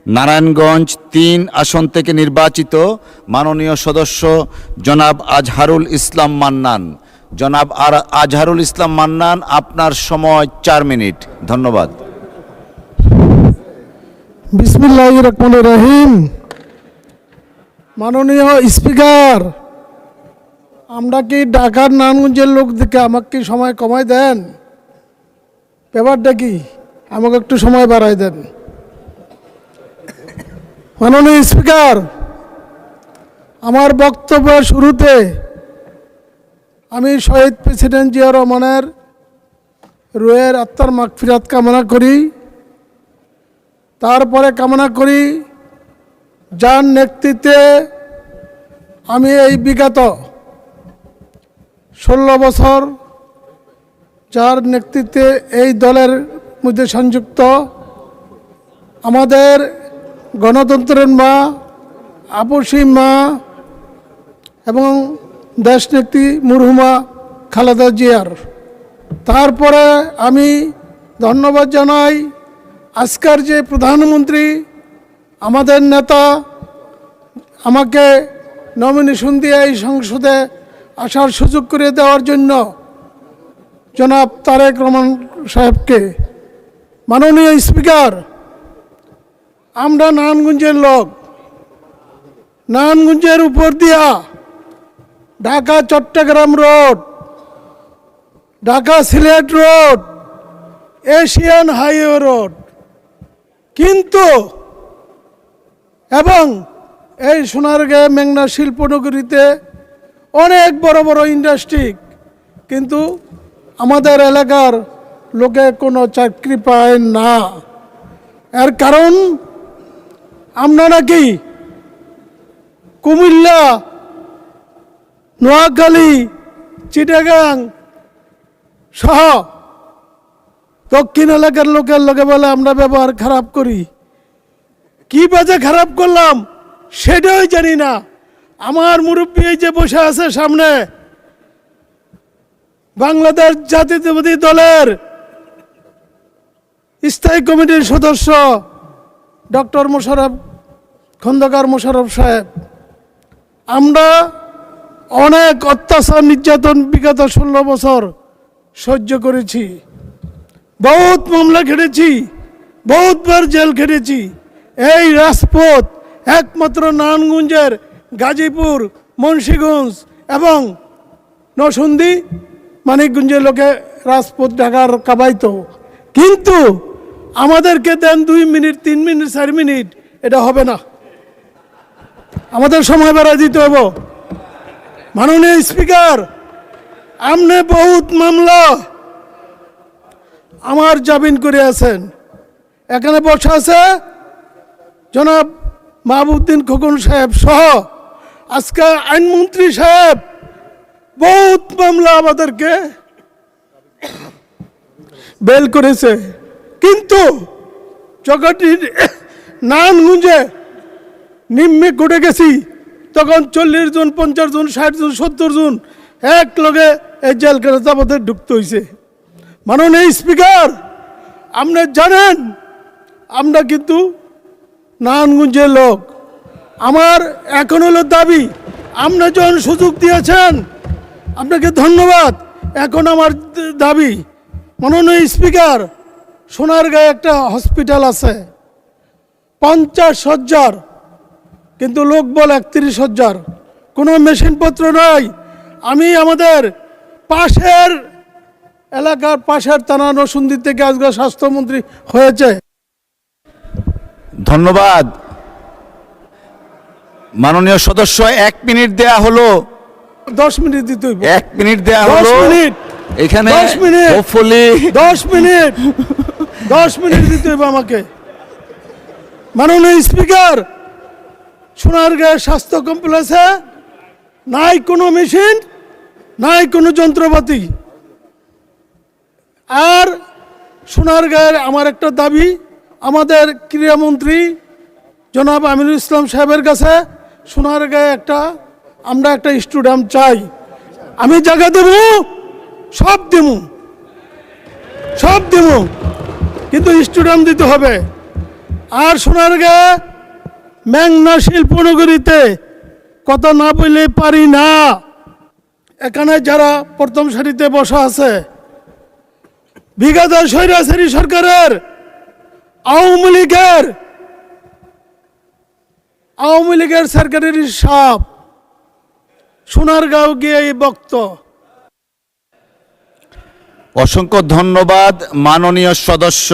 নারায়ণগঞ্জ ৩ আসন থেকে নির্বাচিত মাননীয় সদস্য জনাব আজহারুল ইসলাম মান্নান। জনাব আজহারুল ইসলাম মান্নান, আপনার সময় ৪ মিনিট। ধন্যবাদ। বিসমিল্লাহির রহমানির রহিম। মাননীয় স্পিকার, আমরা কি ঢাকার নারায়ণগঞ্জের লোক দেখে আমাকে কি সময় কমায় দেন? ব্যাপারটা কি? আমাকে একটু সময় বাড়াই দেন। মাননীয় স্পিকার, আমার বক্তব্যের শুরুতে আমি শহীদ প্রেসিডেন্ট জিয়া রহমানের রুহের আত্মার মাগফিরাত কামনা করি। তারপরে কামনা করি যার নেতৃত্বে আমি এই বিগত 16 বছর যার নেতৃত্বে এই দলের মধ্যে সংযুক্ত, আমাদের গণতন্ত্রের মা, আপসী মা এবং দেশনেত্রী মরহুমা খালেদা জিয়ার। তারপরে আমি ধন্যবাদ জানাই আজকের যে প্রধানমন্ত্রী, আমাদের নেতা, আমাকে নমিনেশন দিয়ে এই সংসদে আসার সুযোগ করে দেওয়ার জন্য জনাব তারেক রহমান সাহেবকে। মাননীয় স্পিকার, আমরা নারায়ণগঞ্জের লোক। নারায়ণগঞ্জের উপর দিয়া Dhaka Chittagong road, Dhaka Sylhet road, Asian highway road, কিন্তু এবং এই সোনারগাঁও মেঘনা শিল্পনগরীতে অনেক বড় বড় ইন্ডাস্ট্রি, কিন্তু আমাদের এলাকার লোকে কোনো চাকরি পায় না। এর কারণ আমরা নাকি কুমিল্লা, নোয়াখালী, চিটাগাং সহ দক্ষিণ এলাকার লোকের লোকে বলে আমরা ব্যবহার খারাপ করি। কি বাজে খারাপ করলাম সেটাই জানি না। আমার মুরব্বী এই যে বসে আছে সামনে, বাংলাদেশ জাতীয়তাবাদী দলের স্থায়ী কমিটির সদস্য ডক্টর খন্দকার মোশাররফ সাহেব, আমরা অনেক অত্যাচার নির্যাতন বিগত 16 বছর সহ্য করেছি। বহুত মামলা খেটেছি, বহুতবার জেল খেটেছি। এই রাজপথ একমাত্র নারায়ণগঞ্জের গাজীপুর, মুন্সিগঞ্জ এবং নরসিংদী, মানিকগঞ্জের লোকে রাজপথ ঢাকার কাবাইতো, কিন্তু আমাদেরকে দেন 2 মিনিট, 3 মিনিট, 4 মিনিট, এটা হবে না। আমাদের সময় বাড়াই দিতে হবে। মাননীয় স্পিকার, আপনি বহুত মামলা আমার জামিন করে আছেন। এখানে বসে আছে জনাব মাহবুবউদ্দিন খোকন সাহেব সহ আজকে আইনমন্ত্রী সাহেব, বহুত মামলা আমাদেরকে বেল করেছে, কিন্তু জগৎ নারায়ণগঞ্জে নিম্নে ঘটে গেছি তখন 40 জন, 50 জন, 60 জন, 70 জন এক লগে এই জেলখানাতে আমাদের ঢুকতে হয়েছে। মাননীয় স্পিকার, আপনি জানেন আমরা কিন্তু নারায়ণগঞ্জের লোক। আমার এখন হলো দাবি, আপনি যখন সুযোগ দিয়েছেন আপনাকে ধন্যবাদ। এখন আমার দাবি, মাননীয় স্পিকার, সোনারগাঁয়ে একটা হসপিটাল আছে 50 শয্যার, কিন্তু লোক বল 31 শয্যার, কোনো মেশিনপত্র নাই। আমি আমাদের পাশের এলাকার পাশের থানা নরসিংদী থেকে আজকে স্বাস্থ্যমন্ত্রী হয়েছে। ধন্যবাদ। মাননীয় সদস্য, 1 মিনিট দেয়া হলো। 10 মিনিট দিতে হইব। 1 মিনিট দেয়া হলো। 10 মিনিট এখানে 10 মিনিট, হোপফুলি 10 মিনিট, 10 মিনিট দিতে হইব আমাকে। মাননীয় স্পিকার, সোনারগাঁও স্বাস্থ্য কমপ্লেক্সে নাই কোনো মেশিন, নাই কোনো যন্ত্রপাতি। আর সোনারগাঁয়ের আমার একটা দাবি, আমাদের ক্রীড়ামন্ত্রী জনাব আমিনুল ইসলাম সাহেবের কাছে সোনারগাঁয়ে আমরা একটা স্টেডিয়াম চাই। আমি জায়গা দেব, সব দেব, কিন্তু স্টেডিয়াম দিতে হবে। আর সোনারগাঁ মেঘনা শিল্পনগরীতে কথা না বললে পারি না। এখানে যারা প্রথম সারিতে বসা আছে, বিগত স্বৈরাচারী সরকারের আওয়ামী লীগের সরকারের সাপ সোনারগাঁও গিয়ে এই বক্ত। অসংখ্য ধন্যবাদ মাননীয় সদস্য।